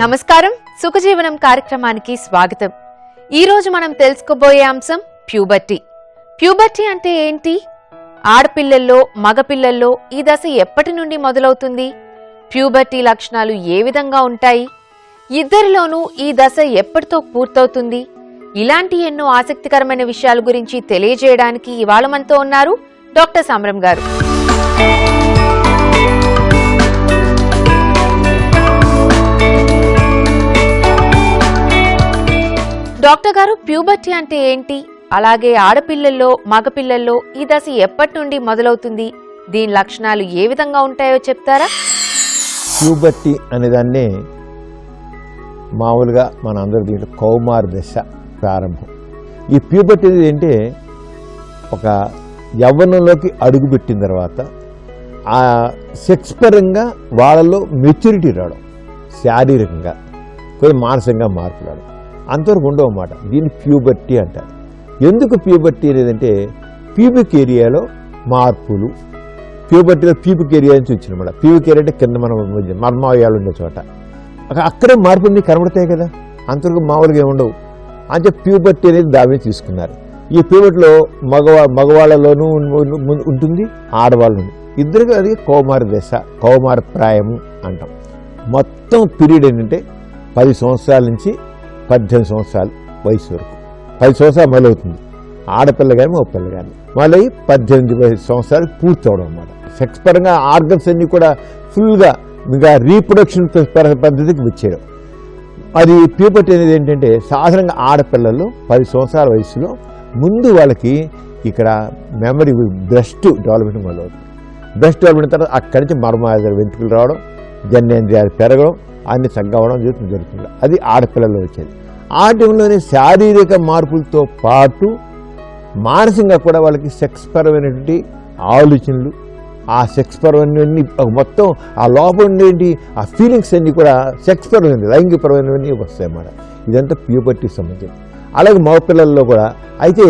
నమస్కారం, సుఖజీవనం కార్యక్రమానికి స్వాగతం. ఈ రోజు మనం తెలుసుకోబోయే అంశం ప్యూబర్టీ. ప్యూబర్టీ అంటే ఏంటి? ఆడపిల్లల్లో, మగపిల్లల్లో ఈ దశ ఎప్పటి నుండి మొదలవుతుంది? ప్యూబర్టీ లక్షణాలు ఏ విధంగా ఉంటాయి? ఇద్దరిలోనూ ఈ దశ ఎప్పటితో పూర్తవుతుంది? ఇలాంటి ఎన్నో ఆసక్తికరమైన విషయాల గురించి తెలియజేయడానికి ఇవాళ మనతో ఉన్నారు డాక్టర్ సమరం గారు. డాక్టర్ గారు, ప్యూబర్టీ అంటే ఏంటి? అలాగే ఆడపిల్లల్లో, మగపిల్లల్లో ఈ దశ ఎప్పటి నుండి మొదలవుతుంది? దీని లక్షణాలు ఏ విధంగా ఉంటాయో చెప్తారా? ప్యూబర్టీ అనేదాన్ని మామూలుగా మన అందరూ దీంట్లో కౌమార దశ ప్రారంభం. ఈ ప్యూబర్టీ అనేది ఏంటంటే ఒక యవ్వనంలోకి అడుగుపెట్టిన తర్వాత ఆ సెక్స్ పరంగా వాళ్ళలో మెచ్యూరిటీ రావడం, శారీరకంగా కొంచెం మానసికంగా మార్పు రావడం అంతవరకు ఉండవు అన్నమాట. దీన్ని ప్యూబర్టీ అంటారు. ఎందుకు ప్యూబర్టీ అనేదంటే ప్యూబిక్ ఏరియాలో మార్పులు. ప్యూబర్టీలో ప్యూబిక్ ఏరియా నుంచి వచ్చినమాట. ప్యూబిక్ ఏరియా అంటే కింద మనం మర్మావయాలు ఉండే చోట అక్కడే మార్పులు కనబడతాయి కదా, అంతవరకు మామూలుగా ఏముండవు. అంటే ప్యూబర్టీ అనేది దాని తీసుకున్నారు. ఈ ప్యూబర్టీలో మగవాళ్ళలోనూ ఉంటుంది, ఆడవాళ్ళు ఇద్దరికి అది కౌమార దశ, కౌమార ప్రాయము అంటాం. మొత్తం పీరియడ్ ఏంటంటే 10 సంవత్సరాల నుంచి 18 సంవత్సరాల వయసు వరకు. 10 సంవత్సరాలు మొదలవుతుంది ఆడపిల్ల కానీ మగపిల్ల కానీ, మళ్ళీ 18 సంవత్సరాలు పూర్తి అవడం అన్నమాట. సెక్స్ పరంగా ఆర్గన్స్ అన్నీ కూడా ఫుల్గా ఇంకా రీప్రొడక్షన్ పద్ధతికి వచ్చేయడం. అది ప్యూబర్టీ అనేది ఏంటంటే సాధారణంగా ఆడపిల్లలు 10 సంవత్సరాల వయసులో ముందు వాళ్ళకి ఇక్కడ మెమరీ బ్రెస్ట్ డెవలప్మెంట్ మొదలవుతుంది. బ్రెస్ట్ డెవలప్మెంట్ తర్వాత అక్కడి నుంచి మర్మాల వెంట్రుకలు రావడం, జనేంద్రియాలు పెరగడం, అన్ని తగ్గవడం జరుగుతుంది. అది ఆడపిల్లల్లో వచ్చేది. ఆ టైంలోనే శారీరక మార్పులతో పాటు మానసికంగా కూడా వాళ్ళకి సెక్స్ పరమైనటువంటి ఆలోచనలు, ఆ సెక్స్ పరమైనవన్నీ మొత్తం ఆ లోపల ఉండేటి ఆ ఫీలింగ్స్ అన్నీ కూడా సెక్స్ పరమైనవి, లైంగిక పరమైనవన్నీ వస్తాయి అన్నమాట. ఇదంతా ప్యూబర్టీ సంబంధించి. అలాగే మగపిల్లల్లో కూడా అయితే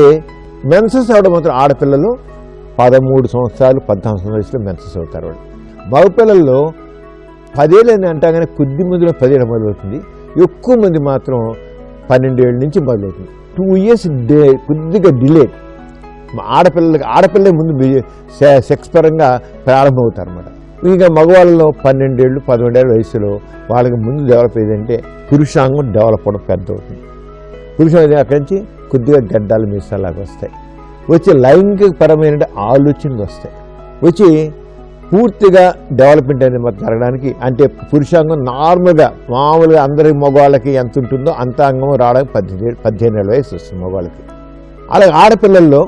మెన్సెస్ అవడం మాత్రం ఆడపిల్లలు 13 సంవత్సరాలు 14 సంవత్సరాల వయసులో మెన్సెస్ అవుతారు. వాళ్ళు మగపిల్లల్లో 10 ఏళ్ళని అంటాగానే కొద్ది మందిలో 10 ఏళ్ళ మొదలవుతుంది. ఎక్కువ మంది మాత్రం 12 ఏళ్ళ నుంచి మొదలవుతుంది. 2 ఇయర్స్ కొద్దిగా డిలే. ఆడపిల్లలకి ముందు సెక్స్ పరంగా ప్రారంభమవుతారు అన్నమాట. ఇంకా మగవాళ్ళలో 12 ఏళ్ళు 11 ఏళ్ళ వయసులో వాళ్ళకి ముందు డెవలప్ అయ్యేదంటే పురుషాంగం డెవలప్ అవ్వడం పెద్ద అవుతుంది. పురుషాంగం అక్కడి నుంచి కొద్దిగా గడ్డాలు మీసాలాగా వస్తాయి. వచ్చి లైంగిక పరమైన ఆలోచనలు వస్తాయి. వచ్చి పూర్తిగా డెవలప్మెంట్ అనేది జరగడానికి అంటే పురుషాంగం నార్మల్గా మామూలుగా అందరి మగవాళ్ళకి ఎంత ఉంటుందో అంత అంగం రావడానికి 18 ఏళ్ళ వయసు వస్తుంది మగవాళ్ళకి. అలాగే ఆడపిల్లల్లో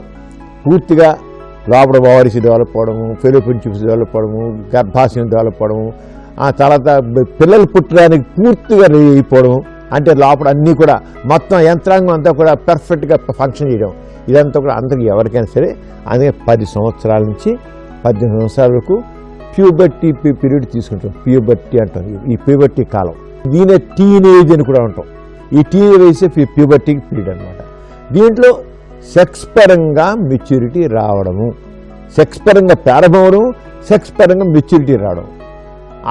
పూర్తిగా లోపల ఓవరీస్ డెవలప్ అవ్వడము, ఫెలోపియన్ ట్యూబ్స్ డెవలప్ అవ్వడము, గర్భాశయం డెవలప్ అవ్వడము, ఆ తర్వాత పిల్లలు పుట్టడానికి పూర్తిగా రెడీ అయిపోవడము, అంటే లోపల అన్నీ కూడా మొత్తం యంత్రాంగం అంతా కూడా పర్ఫెక్ట్గా ఫంక్షన్ చేయడం. ఇదంతా కూడా అందరికి ఎవరికైనా సరే అందుకే 10 సంవత్సరాల నుంచి 18 సంవత్సరాల వరకు ప్యూబర్టీ పీరియడ్ తీసుకుంటాం. ప్యూబర్టీ అంటాం. ఈ ప్యూబర్టీ కాలం దీనే టీనేజ్ అని కూడా ఉంటాం. ఈ టీనేజ్ వయసే ప్యూబర్టీ పీరియడ్ అనమాట. దీంట్లో సెక్స్ పరంగా మెచ్యూరిటీ రావడము, సెక్స్ పరంగా ప్రారంభం, సెక్స్ పరంగా మెచ్యూరిటీ రావడం,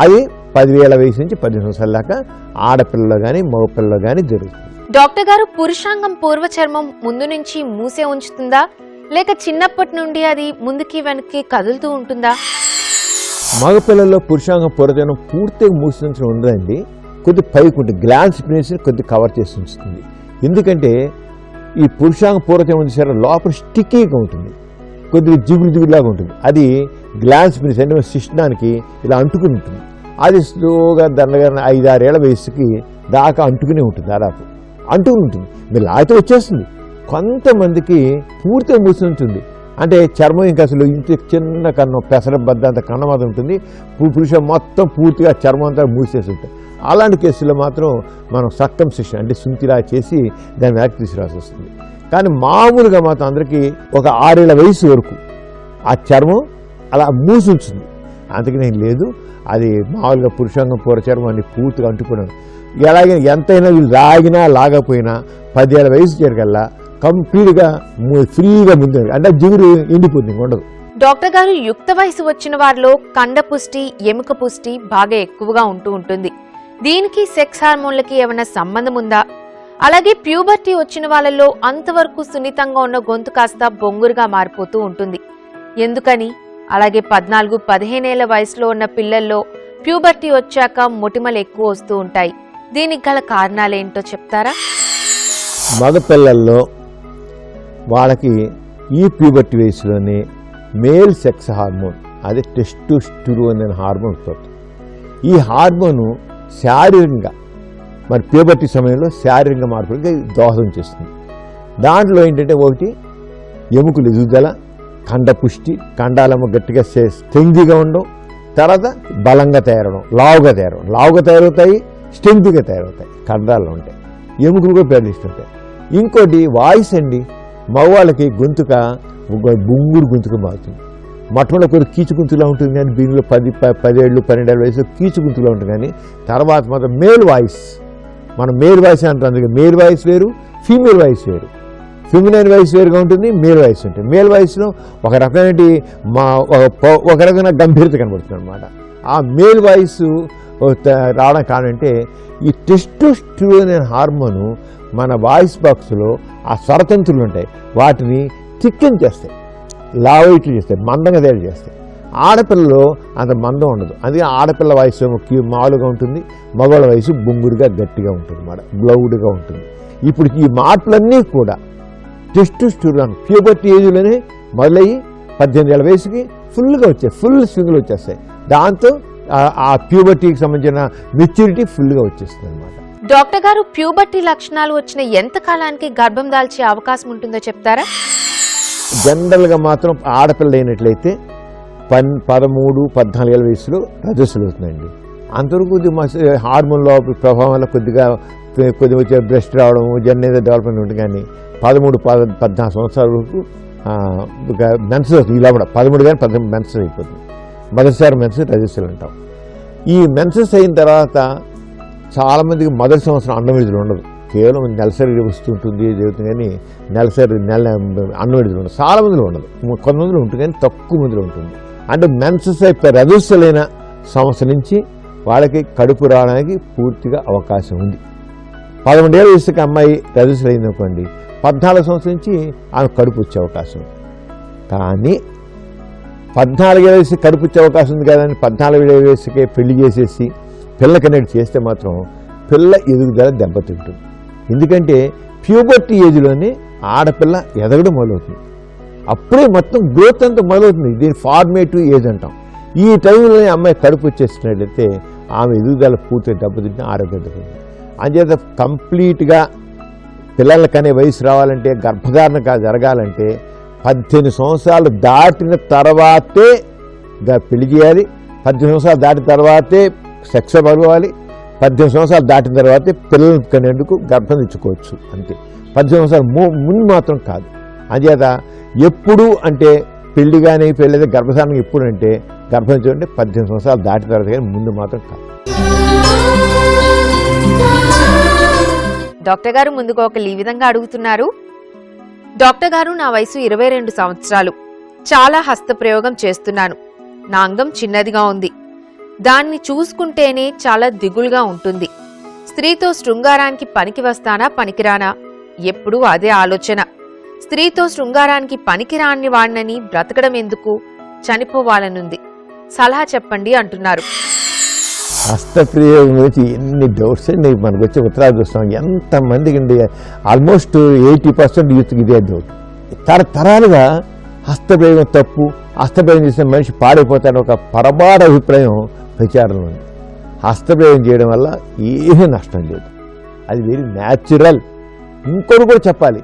అది 10 ఏళ్ల వయసు నుంచి 18 సంవత్సరాల దాకా ఆడపిల్లలు కానీ మగపిల్లలు కానీ జరుగుతుంది. డాక్టర్ గారు, పురుషాంగం పూర్వచర్మం ముందు నుంచి మూసే ఉంచుతుందా, లేక చిన్నప్పటి నుండి అది ముందుకి వెనక్కి కదులుతూ ఉంటుందా? మగపిల్లల్లో పురుషాంగం పూర్వచర్మం పూర్తిగా మూసి ఉంచడం ఉండదండి. కొద్ది పైకి ఉంటుంది, గ్లాన్స్ ప్లేస్ కొద్ది కవర్ చేసి ఉంచుతుంది. ఎందుకంటే ఈ పురుషాంగ పూర్వచర్మం చూసారా లోపల స్టిక్కీగా ఉంటుంది, కొద్దిగా జిగురులాగా ఉంటుంది. అది గ్లాన్స్ ప్లేస్ అంటే శిష్టానికి ఇలా అంటుకుని ఉంటుంది. అది స్లోగా దండగా 5-6 ఏళ్ల వయసుకి దాకా అంటుకునే ఉంటుంది. దాదాపు అంటుకుని ఉంటుంది. మీరు లాగితే వచ్చేస్తుంది. కొంతమందికి పూర్తిగా మూసి ఉంటుంది. అంటే చర్మం ఇంకా అసలు ఇంత చిన్న కన్నం, పెసరబద్ద అంత కన్నం మాత్రం ఉంటుంది. పురుషం మొత్తం పూర్తిగా చర్మం అంతా మూసేసి ఉంటుంది. అలాంటి కేసుల్లో మాత్రం మనం సర్కంసిషన్ అంటే సుంతిలా చేసి దాని వెనక్కి తీసుకురావాల్సి వస్తుంది. కానీ మామూలుగా మాత్రం అందరికీ ఒక 6 ఏళ్ల వయసు వరకు ఆ చర్మం అలా మూసి ఉంచుతుంది. అందుకని లేదు, అది మామూలుగా పురుషాంగం పూర్వచర్మం అని పూర్తిగా అంటుకున్నాను. ఎలాగైనా ఎంతైనా వీళ్ళు లాగినా లాగపోయినా 10 ఏళ్ల వయసు చేరగల్లా కంప్లీట్గా ఫ్రీగా ముందు అంటే జిగురు ఎండిపోతుంది, ఉండదు. డాక్టర్ గారు, యుక్త వయసు వచ్చిన వారిలో కండ పుష్టి, ఎముక పుష్టి బాగా ఎక్కువగా ఉంటుంది. దీనికి సెక్స్ హార్మోన్లకి ఏమైనా సంబంధం ఉందా? అలాగే ప్యూబర్టీ వచ్చిన వాళ్ళలో అంతవరకు సున్నితంగా ఉన్న గొంతు కాస్త బొంగురుగా మారిపోతూ ఉంటుంది. ఎందుకని? అలాగే 14-15 ఏళ్ల వయసులో ఉన్న పిల్లల్లో ప్యూబర్టీ వచ్చాక మొటిమలు ఎక్కువ వస్తూ ఉంటాయి. దీనికి గల కారణాలేంటో చెప్తారా? మగపిల్లల్లో వాళ్ళకి ఈ ప్యూబర్టీ వయసులోనే మేల్ సెక్స్ హార్మోన్, అదే టెస్టోస్టెరోన్ అనే హార్మోన్ ఉత్పత్తి. ఈ హార్మోను శారీరకంగా మరి ప్యూబర్టీ సమయంలో శారీరక మార్పులకి దోహదం చేస్తుంది. దాంట్లో ఏంటంటే ఒకటి ఎముకలు ఎదుగుదల, కండపుష్టి, కండాలము గట్టిగా స్ట్రెంగ్త్గా ఉండడం, తర్వాత బలంగా తయారవడం, లావుగా తయారవుతాయి, స్ట్రెంగ్త్గా తయారవుతాయి, కండాలు ఉంటాయి, ఎముకలు కూడా పెరిగిస్తుంటాయి. ఇంకోటి వాయిస్ అండి. మగవాళ్ళకి గొంతుక బొంగురు గొంతుక మారుతుంది. మొట్టమొదటి కొద్ది కీచు గొంతులా ఉంటుంది, కానీ దీనిలో 10 ఏళ్ళు 12 ఏళ్ళ వయసులో కీచు గొంతులా ఉంటుంది. కానీ తర్వాత మాత్రం మేల్ వాయిస్, మనం మేల్ వాయిస్ అంటాం. అందుకే మేల్ వాయిస్ వేరు, ఫీమేల్ వాయిస్ వేరు. ఫిమినైన్ వాయిస్ వేరుగా ఉంటుంది, మేల్ వాయిస్ ఉంటుంది. మేల్ వాయిస్లో ఒక రకమైన గంభీరత కనబడుతుంది అనమాట. ఆ మేల్ వాయిస్ రావడం కారణంటే ఈ టెస్టోస్టెరోన్ అనే హార్మోను మన వాయిస్ బాక్స్లో ఆ స్వరతంతులు ఉంటాయి, వాటిని థిక్కెన్ చేస్తాయి, లావైట్లు చేస్తాయి, మందంగా తయారు చేస్తాయి. ఆడపిల్లలో అంత మందం ఉండదు. అందుకే ఆడపిల్ల వయసు మామూలుగా ఉంటుంది, మగవాళ్ళ వయసు బొంగురుగా గట్టిగా ఉంటుంది అన్నమాట, బ్లౌడ్గా ఉంటుంది. ఇప్పుడు ఈ మార్పులన్నీ కూడా టెస్టోస్టెరోన్ ప్యూబర్టీ ఏజ్లోనే మొదలయ్యి 18 ఏళ్ళ వయసుకి ఫుల్గా వచ్చాయి, ఫుల్ స్వింగ్లు వచ్చేస్తాయి. దాంతో ఆ ప్యూబర్టీకి సంబంధించిన మెచ్యూరిటీ ఫుల్గా వచ్చేస్తుంది అనమాట. డాక్టర్ గారు, ప్యూబర్టీ లక్షణాలు వచ్చిన ఎంత కాలానికి గర్భం దాల్చే అవకాశం ఉంటుందో చెప్తారా? జనరల్గా మాత్రం ఆడపిల్ల అయినట్లయితే 13-14 ఏళ్ళ వయసులో రజస్సులు అవుతుందండి. అంతవరకు హార్మోన్ల ప్రభావం వల్ల కొద్దిగా వచ్చే బ్రెస్ట్ రావడం, జర్నేజర్ డెవలప్మెంట్ ఉంటుంది. కానీ 13-14 సంవత్సరాల వరకు మెన్సెస్ అవుతుంది. ఇలా కూడా 13 కానీ 18 మెన్సెస్ అయిపోతుంది. మొదటిసారి మెన్సెస్ రజస్సులు అంటాం. ఈ మెన్సెస్ అయిన తర్వాత చాలామందికి మొదటి సంవత్సరం అన్నం విడుదల ఉండదు, కేవలం నెలసరి వస్తుంటుంది జరుగుతుంది. కానీ నెలసరి అన్నం విడుదల ఉండదు, చాలా మందిలో ఉండదు, కొంతమందిలో ఉంటుంది, కానీ తక్కువ మందిలో ఉంటుంది. అంటే మెన్సెస్ అయిపోయి రజస్సులైన సంవత్సరం నుంచి వాళ్ళకి కడుపు రావడానికి పూర్తిగా అవకాశం ఉంది. 11 ఏళ్ళ వయసుకి అమ్మాయి రజస్సులు అయింది అనుకోండి, 14 సంవత్సరం నుంచి ఆమె కడుపు వచ్చే అవకాశం ఉంది. కానీ 14 ఏళ్ళ వయసుకి కడుపు వచ్చే అవకాశం ఉంది కదా అని 14 ఏళ్ళ వయసుకే పెళ్లి చేసేసి పిల్లకనేది చేస్తే మాత్రం పిల్ల ఎదుగుదల దెబ్బతింటుంది. ఎందుకంటే ప్యూబర్టీ ఏజ్లోనే ఆడపిల్ల ఎదగడం మొదలవుతుంది, అప్పుడే మొత్తం గ్రోత్ అంతా మొదలవుతుంది. దీన్ని ఫార్మేటివ్ ఏజ్ అంటాం. ఈ టైంలోనే అమ్మాయి కడుపు వచ్చేసినట్లయితే ఆమె ఎదుగుదల పూర్తిగా దెబ్బతింటే ఆరోగ్యం దెబ్బతింటుంది. అంచేత కంప్లీట్గా పిల్లలకనే వయసు రావాలంటే, గర్భధారణ జరగాలంటే 18 సంవత్సరాలు దాటిన తర్వాతే పెళ్లి చేయాలి. 18 సంవత్సరాలు దాటిన తర్వాతే సెక్స్ అవ్వాలి. 18 సంవత్సరాలు దాటిన తర్వాతే పిల్లలు కనేందుకు గర్భం తెచ్చుకోవచ్చు. అంతే, 18 సంవత్సరాలు ముందు మాత్రం కాదు. అంచేత ఎప్పుడు అంటే పెళ్లి కానీ పెళ్ళైతే గర్భధారణ ఎప్పుడు అంటే గర్భం చూడండి 18 సంవత్సరాలు దాటిన తర్వాత, కానీ ముందు మాత్రం కాదు. డాక్టర్ గారు, ముందుగా ఈ విధంగా అడుగుతున్నారు. డాక్టర్ గారు, నా వయసు 22 సంవత్సరాలు. చాలా హస్తప్రయోగం చేస్తున్నాను. నా అంగం చిన్నదిగా ఉంది. దాన్ని చూసుకుంటేనే చాలా దిగులుగా ఉంటుంది. స్త్రీతో శృంగారానికి పనికి వస్తానా పనికిరానా? ఎప్పుడూ అదే ఆలోచన. స్త్రీతో శృంగారానికి పనికిరాని వాడినని బ్రతకడం ఎందుకు? చనిపోవాలనుంది. సలహా చెప్పండి అంటున్నారు. హస్తప్రయోగం గురించి ఎన్ని డౌట్స్ అండి మనకు వచ్చే ఉత్తరాలు చూస్తాం. ఎంతమందికి అండి, ఆల్మోస్ట్ 80% యూత్కి ఇదే డౌట్. తరతరాలుగా హస్తప్రయోగం తప్పు, హస్తప్రయోగం చేసిన మనిషి పాడైపోతాడని ఒక పొరపాటు అభిప్రాయం ప్రచారంలో ఉంది. హస్తప్రయోగం చేయడం వల్ల ఏమీ నష్టం లేదు, అది వెరీ న్యాచురల్. ఇంకొకరు కూడా చెప్పాలి,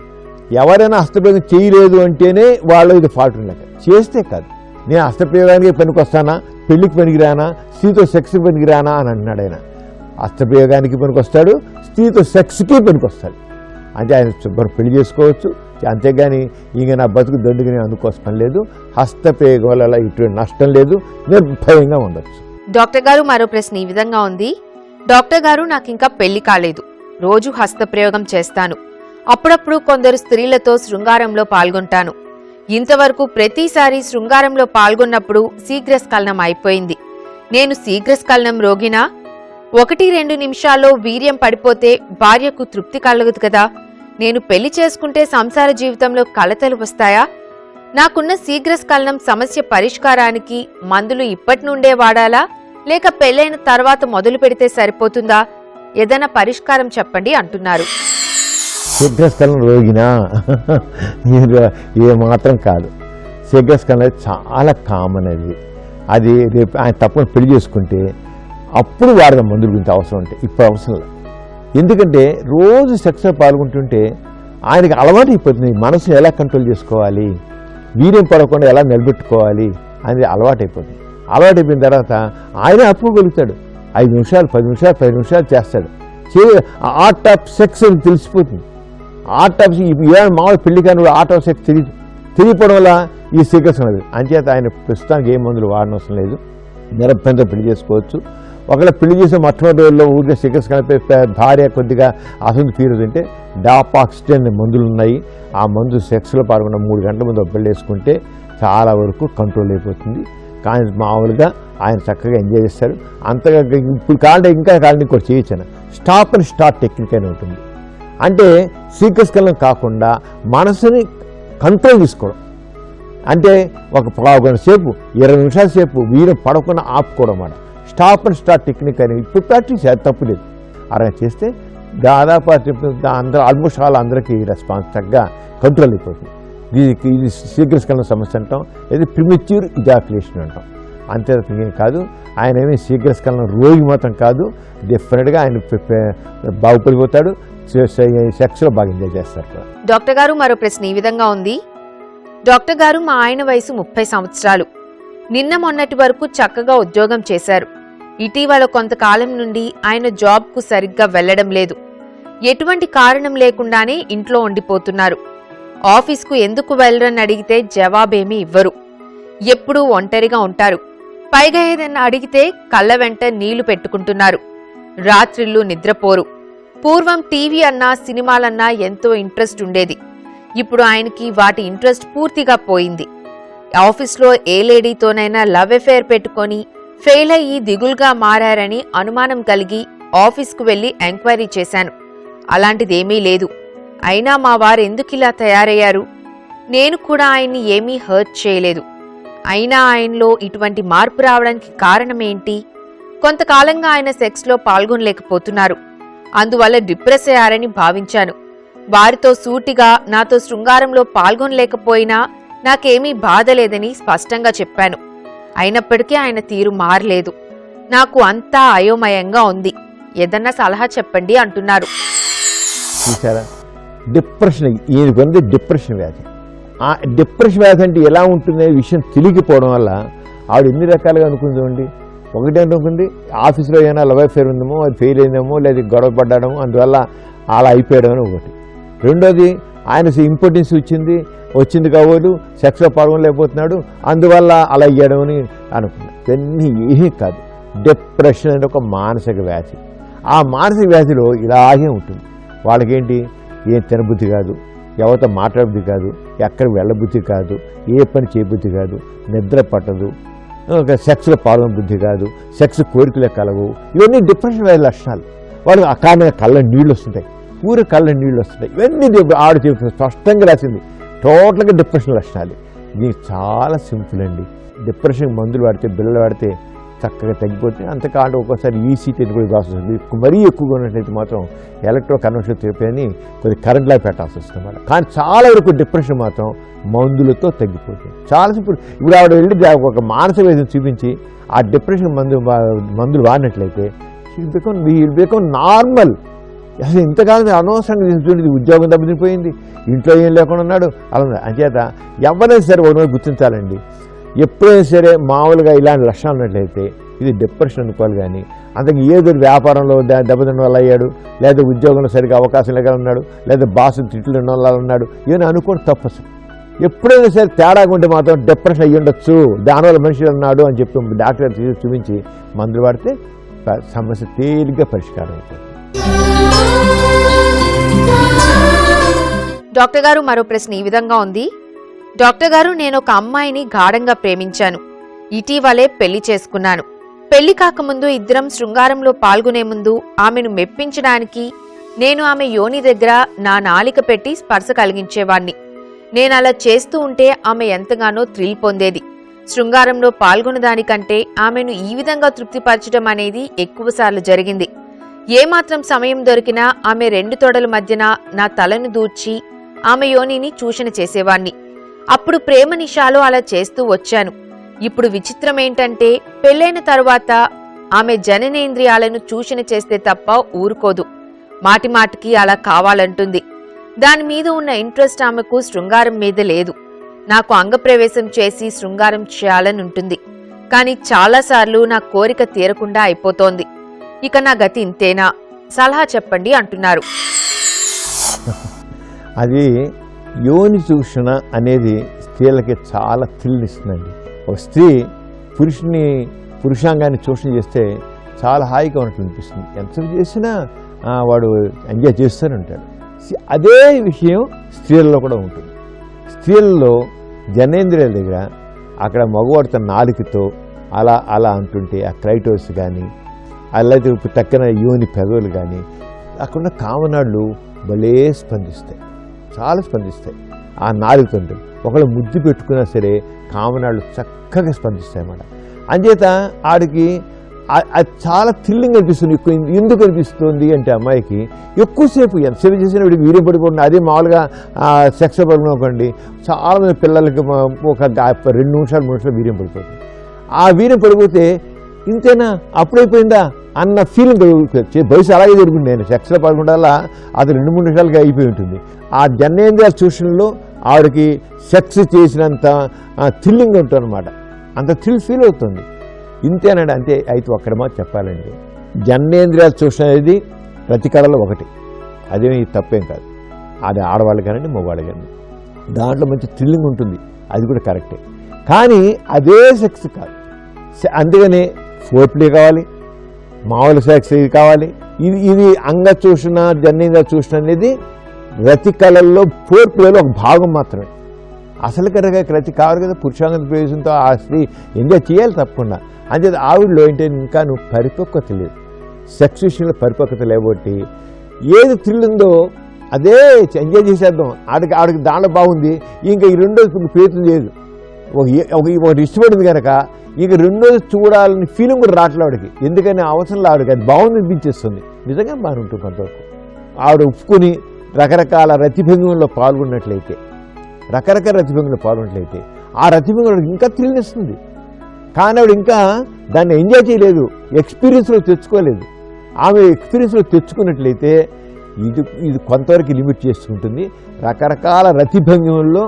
ఎవరైనా హస్తప్రయోగం చేయలేదు అంటేనే వాళ్ళు ఇది ఫాల్ట్ ఉండక, చేస్తే కాదు. నేను హస్తప్రయోగానికి పనికి వస్తానా, పెళ్లికి పనికిరానా, స్త్రీతో సెక్స్కి పనికిరానా అని అంటున్నాడు ఆయన. హస్తప్రయోగానికి పనికొస్తాడు, స్త్రీతో సెక్స్కి పనికొస్తాడు. అంటే ఆయన శుభ్రం పెళ్లి చేసుకోవచ్చు. అంతేగాని ఇంక నా బతుకు దండుగా నేను అందుకోసం పని లేదు. హస్తప్రయోగం వల్ల ఇటువంటి నష్టం లేదు, నిర్భయంగా ఉండొచ్చు. డాక్టర్ గారు, మరో ప్రశ్న ఈ విధంగా ఉంది. డాక్టర్ గారు, నాకు ఇంకా పెళ్లి కాలేదు. రోజు హస్తప్రయోగం చేస్తాను. అప్పుడప్పుడు కొందరు స్త్రీలతో శృంగారంలో పాల్గొంటాను. ఇంతవరకు ప్రతిసారి శృంగారంలో పాల్గొన్నప్పుడు శీఘ్రస్ఖలనం అయిపోయింది. నేను శీఘ్రస్ఖలనం రోగినా? 1-2 నిమిషాల్లో వీర్యం పడిపోతే భార్యకు తృప్తి కలగదు కదా. నేను పెళ్లి చేసుకుంటే సంసార జీవితంలో కలతలు వస్తాయా? నాకున్న శీఘ్రస్ఖలనం సమస్య పరిష్కారానికి మందులు ఇప్పటి నుండే వాడాలా, లేక పెళ్లైన తర్వాత మొదలు పెడితే సరిపోతుందా? ఏదైనా పరిష్కారం చెప్పండి అంటున్నారు. శీఘ్రస్ఖలనం రోగినా ఏ మాత్రం కాదు. శీఘ్రస్ఖలనం అనేది చాలా కామన్. అది రేపు ఆయన తప్పని పెళ్లి చేసుకుంటే అప్పుడు వాడదాం మందుల గురించి అవసరం ఉంటే. ఇప్పుడు అవసరం లేదు. ఎందుకంటే రోజు సెక్స్లో పాల్గొంటుంటే ఆయనకి అలవాటు అయిపోతుంది. మనసుని ఎలా కంట్రోల్ చేసుకోవాలి, వీర్యం పడకుండా ఎలా నిలబెట్టుకోవాలి అనేది అలవాటు అయిపోతుంది. అలవాటు అయిపోయిన తర్వాత ఆయన అప్పుకోగలుగుతాడు. 5 నిమిషాలు 10 నిమిషాలు 10 నిమిషాలు చేస్తాడు. ఆర్ట్ ఆఫ్ సెక్స్ అని తెలిసిపోతుంది. ఆర్ట్ ఆఫ్ మామూలు పెళ్లి కానీ ఆర్ట్ ఆఫ్ సెక్స్ తెలియపోవడం వల్ల ఈ శీఘ్రస్ఖలనం. అంచేత ఆయన ప్రస్తుతానికి ఏ మందులు వాడనవసరం లేదు. నిరభ్యంతరం పెళ్లి చేసుకోవచ్చు. ఒకవేళ పెళ్లి చేసే మొట్టమొదటి రోజుల్లో ఊరికే శీఘ్రస్ఖలనంపై భార్య కొద్దిగా అసంతృప్తి ఫీల్ అవుతుంటే డాపాక్సిన్ అనే మందులు ఉన్నాయి. ఆ మందు సెక్స్లో పాల్గొన్న 3 గంటల ముందు పెళ్లి వేసుకుంటే చాలా వరకు కంట్రోల్ అయిపోతుంది. కానీ మామూలుగా ఆయన చక్కగా ఎంజాయ్ చేస్తారు. అంతగా ఇప్పుడు కావాలంటే ఇంకా కావాలంటే ఇంకోటి చేయొచ్చు. స్టాప్ అండ్ స్టార్ట్ టెక్నిక్ అని ఉంటుంది. అంటే శీఘ్రస్ఖలనం కాకుండా మనసుని కంట్రోల్ తీసుకోవడం. అంటే ఒక 15 గంటల సేపు 20 నిమిషాల సేపు వీరు పడకుండా ఆపుకోవడం అన్నమాట. స్టాప్ అండ్ స్టార్ట్ టెక్నిక్ అని ఇప్పుడు ప్రాక్టీస్ తప్పు లేదు. అలా చేస్తే దాదాపు అందరూ ఆల్మోస్ట్ అందరికీ రెస్పాన్స్ చక్కగా కంట్రోల్ అయిపోతుంది. ఇది శీఘ్రస్ఖలనం సమస్య అంటాం. ఇది ప్రిమిచ్యూర్ ఇజాక్యులేషన్ అంటాం. అంతే కాదు, ఆయన ఏమీ శీఘ్రస్ఖలనం రోగి మాత్రం కాదు. డెఫినెట్గా ఆయన బాగుపడిపోతాడు. సెక్స్లో బాగా ఎంజాయ్ చేస్తారు. డాక్టర్ గారు, మరో ప్రశ్న ఈ విధంగా ఉంది. డాక్టర్ గారు, మా ఆయన వయసు 30 సంవత్సరాలు. నిన్న మొన్నటి వరకు చక్కగా ఉద్యోగం చేశారు. ఇటీవల కొంతకాలం నుండి ఆయన జాబ్కు సరిగ్గా వెళ్లడం లేదు. ఎటువంటి కారణం లేకుండానే ఇంట్లో ఉండిపోతున్నారు. ఆఫీస్కు ఎందుకు వెళ్లరని అడిగితే జవాబేమీ ఇవ్వరు. ఎప్పుడూ ఒంటరిగా ఉంటారు. పైగా ఏదైనా అడిగితే కళ్ళ వెంట నీళ్లు పెట్టుకుంటున్నారు. రాత్రిళ్ళు నిద్రపోరు. పూర్వం టీవీ అన్నా సినిమాలన్నా ఎంతో ఇంట్రెస్ట్ ఉండేది. ఇప్పుడు ఆయనకి వాటి ఇంట్రెస్ట్ పూర్తిగా పోయింది. ఆఫీస్లో ఏ లేడీతోనైనా లవ్ అఫేర్ పెట్టుకొని ఫెయిల్ అయ్యి దిగులుగా మారారని అనుమానం కలిగి ఆఫీస్కు వెళ్లి ఎంక్వైరీ చేశాను. అలాంటిదేమీ లేదు. అయినా మా వారు ఎందుకిలా తయారయ్యారు? నేను కూడా ఆయన్ని ఏమీ హర్ట్ చేయలేదు. అయినా ఆయనలో ఇటువంటి మార్పు రావడానికి కారణమేంటి? కొంతకాలంగా ఆయన సెక్స్లో పాల్గొనలేకపోతున్నారు. అందువల్ల డిప్రెస్ అయ్యారని భావించాను. వారితో సూటిగా నాతో శృంగారంలో పాల్గొనలేకపోయినా నాకేమీ బాధ లేదని స్పష్టంగా చెప్పాను. అయినప్పటికీ ఆయన తీరు మారలేదు. నాకు అంతా అయోమయంగా ఉంది. ఏదన్నా సలహా చెప్పండి అంటున్నారు. చూసారా, డిప్రెషన్, ఈయనకుంది డిప్రెషన్ వ్యాధి. ఆ డిప్రెషన్ వ్యాధి అంటే ఎలా ఉంటుందనే విషయం తెలియకపోవడం వల్ల ఆవిడ ఎన్ని రకాలుగా అనుకుందామండి. ఒకటే అనుకుంది, ఆఫీస్లో ఏమైనా లవ్ అఫేర్ ఉందేమో, అది ఫెయిల్ అయిందేమో, లేదా గొడవ పడ్డాడమో, అందువల్ల అలా అయిపోయాడం అని ఒకటి. రెండోది, ఆయన ఇంపార్టెన్స్ వచ్చింది కాబోలు సెక్స్లో పాల్గొనలేకపోతున్నాడు, అందువల్ల అలా అయ్యాడమని అనుకున్నాను. ఇవన్నీ ఏమీ కాదు. డిప్రెషన్ అంటే ఒక మానసిక వ్యాధి. ఆ మానసిక వ్యాధిలో ఇలాగే ఉంటుంది. వాళ్ళకేంటి, ఏం తినబుద్ధి కాదు, ఎవరితో మాట్లాడబుద్ధి కాదు, ఎక్కడికి వెళ్ళబుద్ధి కాదు, ఏ పని చేయబుద్ధి కాదు, నిద్ర పట్టదు, సెక్స్లో పాల్గొన బుద్ధి కాదు, సెక్స్ కోరికలే కలవు. ఇవన్నీ డిప్రెషన్ వ్యాధి లక్షణాలు. వాళ్ళు అకారణంగా కళ్ళ నీళ్ళు వస్తుంటాయి, ఊరి కళ్ళ నీళ్ళు వస్తుంటాయి. ఇవన్నీ ఆవిడ చెప్తుంది, స్పష్టంగా రాసింది. టోటల్గా డిప్రెషన్ లక్షణాలు. ఇది చాలా సింపుల్ అండి. డిప్రెషన్ మందులు వాడితే, బిళ్ళలు వాడితే చక్కగా తగ్గిపోతే. అంతకాదు ఒక్కోసారి ఈసీటీ కూడా ఇవ్వాల్సి వస్తుంది. మరీ ఎక్కువగా ఉన్నట్లయితే మాత్రం ఎలక్ట్రో కన్వర్షన్ థెరపీ అని కొద్ది కరెంట్లా పెట్టాల్సి వస్తుంది అన్నమాట. కానీ చాలా వరకు డిప్రెషన్ మాత్రం మందులతో తగ్గిపోతుంది. చాలా సింపుల్. ఇప్పుడు ఆవిడ వెళ్ళి ఒక మానసిక వైద్యం చూపించి ఆ డిప్రెషన్ మందులు వాడినట్లయితే విల్ బికమ్ నార్మల్. అసలు ఇంతకాలం అనవసరంగా చూడండి, ఉద్యోగం దెబ్బతిపోయింది, ఇంట్లో ఏం లేకుండా ఉన్నాడు, అలా అంచేత ఎవరైనా సరే ఒకటి గుర్తించాలండి. ఎప్పుడైనా సరే మామూలుగా ఇలాంటి లక్షణాలు ఉన్నట్లయితే ఇది డిప్రెషన్ అనుకోవాలి. కానీ అంతకు ఏదో వ్యాపారంలో దెబ్బతిన్న వల్ల అయ్యాడు, లేదా ఉద్యోగంలో సరిగ్గా అవకాశం లేక ఉన్నాడు, లేదా బాసు తిట్లు తిన్న వల్ల ఉన్నాడు, ఏమైనా అనుకోండి తప్పదు. ఎప్పుడైనా సరే తేడాగా ఉంటే మాత్రం డిప్రెషన్ అయ్యి ఉండొచ్చు, దానివల్ల మనిషి ఉన్నాడు అని చెప్పి డాక్టర్ చూపించి మందులు వాడితే సమస్య తేలిగ్గా పరిష్కారం అవుతుంది. డాక్టర్ గారు, మరో ప్రశ్న ఈ విధంగా ఉంది. డాక్టర్ గారు, నేను ఒక అమ్మాయిని గాఢంగా ప్రేమించాను. ఇటీవలే పెళ్లి చేసుకున్నాను. పెళ్లి కాకముందు ఇద్దరం శృంగారంలో పాల్గొనే ముందు ఆమెను మెప్పించడానికి నేను ఆమె యోని దగ్గర నా నాలిక పెట్టి స్పర్శ కలిగించేవాణ్ణి. నేనలా చేస్తూ ఉంటే ఆమె ఎంతగానో థ్రిల్ పొందేది. శృంగారంలో పాల్గొనదానికంటే ఆమెను ఈ విధంగా తృప్తిపరచడం అనేది ఎక్కువసార్లు జరిగింది. ఏమాత్రం సమయం దొరికినా ఆమె 2 తొడల మధ్యన నా తలను దూర్చి ఆమె యోనిని చూషణ చేసేవాణ్ణి. అప్పుడు ప్రేమ నిషాలో అలా చేస్తూ వచ్చాను. ఇప్పుడు విచిత్రమేంటంటే పెళ్లైన తరువాత ఆమె జననేంద్రియాలను చూషణ చేస్తే తప్ప ఊరుకోదు. మాటిమాటికి అలా కావాలంటుంది. దానిమీద ఉన్న ఇంట్రెస్ట్ ఆమెకు శృంగారం మీద లేదు. నాకు అంగప్రవేశం చేసి శృంగారం చేయాలనుంటుంది. కాని చాలాసార్లు నా కోరిక తీరకుండా అయిపోతోంది. ఇక నా గతి ఇంతేనా? సలహా చెప్పండి అంటున్నారు. అది యోని చూషణ అనేది స్త్రీలకి చాలా థ్రిల్ ఇస్తుందండి. ఒక స్త్రీ పురుషాంగాన్ని చూషణ చేస్తే చాలా హాయిగా ఉన్నట్లు అనిపిస్తుంది. ఎంతసేపు చేసినా వాడు ఎంజాయ్ చేస్తూనే ఉంటాడు. అదే విషయం స్త్రీలలో కూడా ఉంటుంది. స్త్రీలలో జనేంద్రియాల దగ్గర అక్కడ మగవాడు తన నాలుకతో అలా అలా అంటుంటే ఆ క్రైటోస్ కానీ అలాగే తక్కిన యోని పెదవులు కానీ అక్కడ కామనాళ్ళు భలే స్పందిస్తాయి, చాలా స్పందిస్తాయి. ఆ నాలుగుతో ఉంటుంది. ఒకళ్ళు ముద్దు పెట్టుకున్నా సరే కామనాళ్ళు చక్కగా స్పందిస్తాయి అన్నమాట. అంచేత ఆడికి అది చాలా థ్రిల్లింగ్ అనిపిస్తుంది. ఎందుకు అనిపిస్తుంది అంటే అమ్మాయికి ఎక్కువసేపు ఎంతసేపు చేసినా వీడికి వీడియో పడిపోతుంది. అదే మామూలుగా సెక్స్ పడుకోండి, చాలామంది పిల్లలకి ఒక 2 నిమిషాలు 3 నిమిషాలు వీర్యం పడిపోతుంది. ఆ వీర్యం పడిపోతే ఇంతేనా అప్పుడైపోయిందా అన్న ఫీలింగ్ భవిష్యత్తు అలాగే జరుగుతుంది. నేను సెక్స్లో పడకుండా అది 2-3 నిమిషాలుగా అయిపోయి ఉంటుంది. ఆ జనేంద్రియాల చూషణలో ఆవిడకి సెక్స్ చేసినంత థ్రిల్లింగ్ ఉంటుంది అనమాట. అంత థ్రిల్ ఫీల్ అవుతుంది. ఇంతేనండి. అంతే. అయితే ఒక్కడ మాట చెప్పాలండి, జనేంద్రియాల చూషణ అనేది ప్రతి కళలో ఒకటి. అదేమి తప్పేం కాదు. అది ఆడవాళ్ళు కానండి మగవాళ్ళు కానీ దాంట్లో మంచి థ్రిల్లింగ్ ఉంటుంది. అది కూడా కరెక్టే. కానీ అదే సెక్స్ కాదు. అందుకనే ఫోర్ప్లే కావాలి, మామూలు సెక్స్ కావాలి. ఇది అంగ చూషణ జనేంద్రియాల చూషణ అనేది రతి కళల్లో ఫోర్ప్లేలో ఒక భాగం మాత్రమే. అసలు కనుక రతి కావాలి కదా. పురుషాంగ ప్రవేశంతో ఆ స్త్రీ ఎంజాయ్ చేయాలి తప్పకుండా. అంతే ఆవిడలో ఏంటంటే ఇంకా నువ్వు పరిపక్వత లేదు, సెక్స్ విషయంలో పరిపక్వత లేబట్టి ఏది థ్రిల్ ఉందో అదే ఎంజాయ్ చేసేద్దాం. ఆడికి దాంట్లో బాగుంది, ఇంకా ఈ రెండోది ప్రయత్నం లేదు. ఒకటి ఇష్టపడింది కనుక ఇక రెండోది చూడాలని ఫీలింగ్ కూడా రావట్లే ఆవిడకి. ఎందుకని అవసరంలో ఆవిడకి అది బాగుంది అనిపించేస్తుంది. నిజంగా బాగుంటుంది కొంతవరకు. ఆవిడ ఒప్పుకొని రకరకాల రతిభంగంలో పాల్గొన్నట్లయితే ఆ రతిభంగంలో ఇంకా థ్రిల్ ఇస్తుంది. కానీ ఆవిడ ఇంకా దాన్ని ఎంజాయ్ చేయలేదు, ఎక్స్పీరియన్స్లో తెచ్చుకోలేదు. ఆమె ఎక్స్పీరియన్స్లో తెచ్చుకున్నట్లయితే ఇది కొంతవరకు లిమిట్ చేసుకుంటుంది. రకరకాల రతిభంగంలో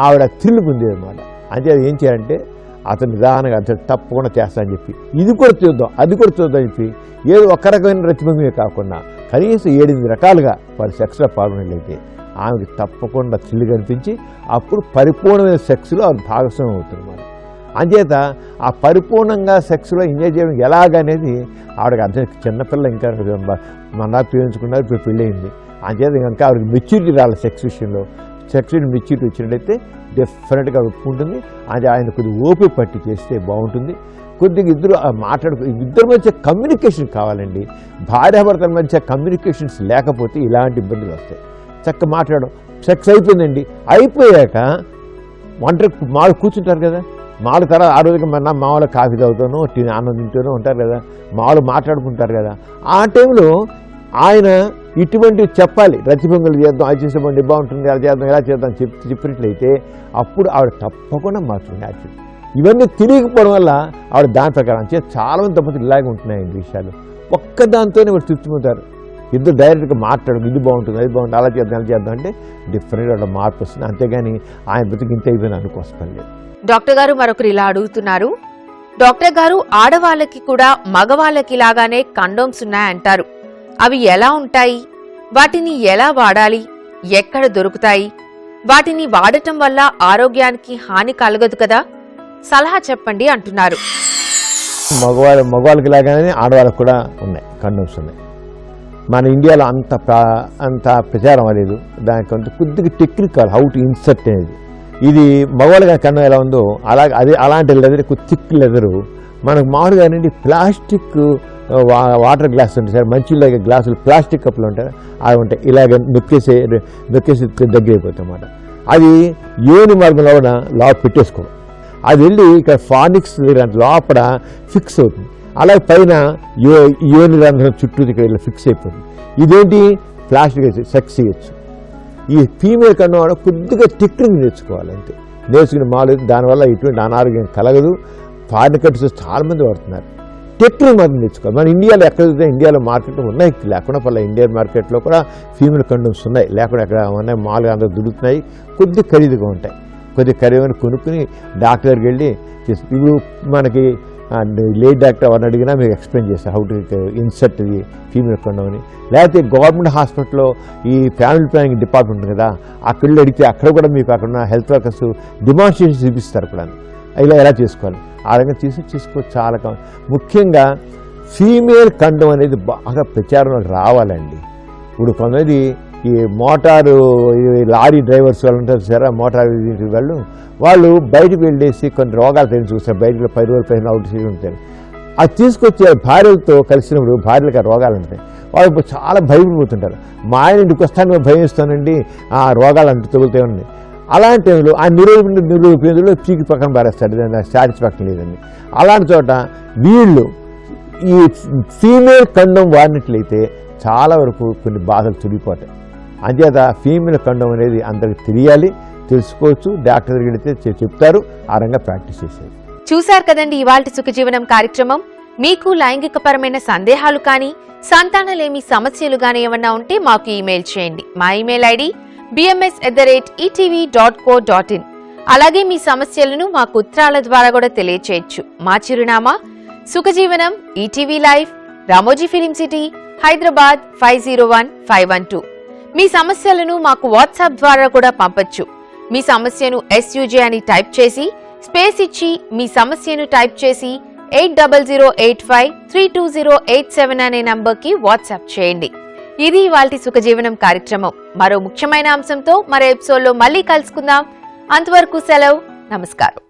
ఆవిడ థ్రిల్ పొందేది అనమాట. అంటే అది ఏం చేయాలంటే అతను నిదానంగా అతను తప్పకుండా చేస్తా అని చెప్పి ఇది కూడా చూద్దాం అది కూడా చూద్దాం చెప్పి ఏదో ఒక్క రకమైన రతిభంగమే కాకుండా కనీసం 7-8 రకాలుగా వారి సెక్స్లో పాల్గొన్నట్లయితే ఆమెకి తప్పకుండా థ్రిల్ కనిపించి అప్పుడు పరిపూర్ణమైన సెక్స్లో ఆమె భాగస్వామ్యం అవుతుంది అన్నమాట. అంచేత ఆ పరిపూర్ణంగా సెక్స్లో ఎంజాయ్ చేయడం ఎలాగనేది ఆవిడకి అర్థం. చిన్నపిల్ల ఇంకా మన ప్రేమించుకున్నారు, ఇప్పుడు పెళ్ళయింది. అంచేత ఇంకా ఆవిడకి మెచ్యూరిటీ రావాలి సెక్స్ విషయంలో. సెక్స్ మెచ్యూరిటీ వచ్చినట్టయితే డెఫినెట్గా ఒప్పుకుంటుంది. అది ఆయన కొద్దిగా ఓపిక పట్టి చేస్తే బాగుంటుంది. కొద్దిగా ఇద్దరి మధ్య కమ్యూనికేషన్ కావాలండి. భార్యాభర్తల మధ్య కమ్యూనికేషన్స్ లేకపోతే ఇలాంటి ఇబ్బందులు వస్తాయి. చక్కగా మాట్లాడడం. సెక్స్ అయిపోయిందండి, అయిపోయాక మామూలు కూర్చుంటారు కదా, మామూలు తర్వాత ఆ రోజుకి మన మామూలు కాఫీ తాగుతానో అన్నం తింటూనో ఉంటారు కదా, మామూలు మాట్లాడుకుంటారు కదా. ఆ టైంలో ఆయన ఇటువంటివి చెప్పాలి. రతిభంగులు చేద్దాం, అది చేసేబండి బాగుంటుంది, అలా చేద్దాం, ఎలా చేద్దాం చెప్పినట్లయితే అప్పుడు ఆవిడ తప్పకుండా మారుతుంది యాక్చువల్లీ. ఇవన్నీ తెలియకపోవడం వల్ల ఆవిడ దాని ప్రకారం చాలామంది దంపతులు ఇలాగే ఉంటున్నాయండి విషయాలు. ఒక్క దాంతోనే వాడు తృప్తిపోతారు. ఇద్దరు డైరెక్ట్గా మాట్లాడు, ఇది బాగుంటుంది అది బాగుంటుంది అలా చేద్దాం అంటే డిఫరెంట్గా అట్లా మార్పు వస్తుంది. అంతేగాని ఆయన బతికి ఇంత అయిపోయిన అనుకోసం లేదు. డాక్టర్ గారు మరొకరు ఇలా అడుగుతున్నారు. డాక్టర్ గారు, ఆడవాళ్ళకి కూడా మగవాళ్ళకి లాగానే కండోమ్స్ ఉన్నాయంటారు. అవి ఎలా ఉంటాయి? వాటిని ఎలా వాడాలి? ఎక్కడ దొరుకుతాయి? వాటిని వాడటం వల్ల ఆరోగ్యానికి హాని కలగదు కదా? సలహా చెప్పండి అంటున్నారు. మగవాళ్ళకి లాగానే ఆడవాళ్ళకి కూడా ఉన్నాయి, కండోమ్స్ ఉన్నాయి. మన ఇండియాలో అంత ప్రచారం అవ్వలేదు. దానికి కొంత కొద్దిగా టెక్నికల్ హౌ టు ఇన్సర్ట్ అనేది. ఇది మగవాళ్ళకి కండం ఎలా ఉందో అలాగే అలాంటి లెదర్ థిక్ లెదరు మనకు మామూలుగా ఏంటంటే ప్లాస్టిక్ వాటర్ గ్లాస్ ఉంటాయి సార్, మంచిలాగే గ్లాసులు ప్లాస్టిక్ కప్పులు ఉంటాయి, అవి ఉంటాయి, ఇలాగ నొక్కేసి దగ్గర అయిపోతాయి అన్నమాట. అది యోని మార్గంలో కూడా పెట్టేసుకోవడం, అది వెళ్ళి ఇక్కడ ఫానిక్స్ లోపల ఫిక్స్ అవుతుంది, అలాగే పైన యోని రంధ్రం చుట్టూ ఇక్కడ ఇలా ఫిక్స్ అయిపోతుంది. ఇదేంటి ప్లాస్టిక్ సెక్స్ చేయొచ్చు. ఈ ఫీమేల్ కన్నా కూడా కొద్దిగా టెక్నిక్ నేర్చుకోవాలి అంతే, నేర్చుకుని మాలేదు, దానివల్ల ఎటువంటి అనారోగ్యం కలగదు. ఫారిన్ కంట్రీస్ చాలామంది వాడుతున్నారు, టెక్నిక్ మాత్రం నేర్చుకోవాలి. మన ఇండియాలో ఎక్కడ ఇండియాలో మార్కెట్లో ఉన్నాయి, లేకుండా పర్లేదు, ఇండియన్ మార్కెట్లో కూడా ఫీమేల్ కండోమ్స్ ఉన్నాయి, లేకుండా ఎక్కడ ఉన్నాయి, మామూలుగా అందరూ దొరుకుతున్నాయి, కొద్ది ఖరీదుగా ఉంటాయి. కొద్ది ఖరీదుని కొనుక్కుని డాక్టర్ దగ్గరికి వెళ్ళి ఇప్పుడు మనకి లేడీ డాక్టర్ ఎవరిని అడిగినా మీకు ఎక్స్ప్లెయిన్ చేస్తారు how to insert the female condom అని. లేకపోతే గవర్నమెంట్ హాస్పిటల్లో ఈ ఫ్యామిలీ ప్లానింగ్ డిపార్ట్మెంట్ ఉంది కదా, అక్కడ అడిగితే అక్కడ కూడా మీకు అక్కడ ఉన్న హెల్త్ వర్కర్స్ డెమాన్స్ట్రేషన్ చూపిస్తారు కూడా, ఇలా ఎలా చేసుకోవాలి, ఆ రకంగా తీసుకోవచ్చు. చాలా ముఖ్యంగా ఫీమేల్ కండోమ్ అనేది బాగా ప్రచారంలోకి రావాలండి. ఇప్పుడు కొంతమంది ఈ మోటారు లారీ డ్రైవర్స్ వాళ్ళు ఉంటారు సరే, మోటార్ వాళ్ళు బయటకు వెళ్ళేసి కొన్ని రోగాలు తెలిసి చూస్తారు, బయటకు 10 రోజులు 15 అవుట్ సైడ్ ఉంటారు, అది తీసుకొచ్చి భార్యలతో కలిసినప్పుడు భార్యలకు ఆ రోగాలు ఉంటాయి, వాళ్ళు చాలా భయపడిపోతుంటారు. మా ఆయన ఇంటికి వస్తాను భయం ఇస్తానండి, ఆ రోగాలు అంటూ తగులుతాయి. అలాంటి టైంలో ఆ నిరోధులు చీకి పక్కన పారేస్తాడు, నాకు సాటిస్ఫాక్షన్ లేదండి. అలాంటి చోట వీళ్ళు ఈ ఫీమేల్ కండోమ్ వాడినట్లయితే చాలా వరకు కొన్ని బాధలు తొలిగిపోతాయి. అంచేత ఫీమేల్ కండోమ్ అనేది అందరికి తెలియాలి, తెలుసుకోవచ్చు, డాక్టర్ దగ్గరికి వెళితే చెప్తారు, ఆ రంగా ప్రాక్టీస్ చేసేది. చూశారు కదండి ఇవాల్టి సుఖజీవనం కార్యక్రమం. మీకు లైంగికపరమైన సందేహాలు కానీ, సంతానలేమి సమస్యలు కానీ ఏమన్నా ఉంటే మాకు ఈమెయిల్ చేయండి. మా ఈమెయిల్ ఐడి bms@etv.co.in. అలాగే మీ సమస్యలను మాకు ఉత్తరాల ద్వారా కూడా తెలియచేయచ్చు. మా చిరునామా Sukhajeevanam, ETV live, Ramoji film city, Hyderabad 501512. మీ సమస్యలను మాకు వాట్సాప్ ద్వారా కూడా పంపొచ్చు. మీ సమస్యను SUJ అని టైప్ చేసి స్పేస్ ఇచ్చి మీ సమస్యను టైప్ చేసి 8008532087 అనే నంబర్కి వాట్సాప్ చేయండి. ఇది ఇవాల్టి సుఖజీవనం కార్యక్రమం. మరో ముఖ్యమైన అంశంతో మరో ఎపిసోడ్లో మళ్ళీ కలుసుకుందాం. అంతవరకు సెలవు, నమస్కారం.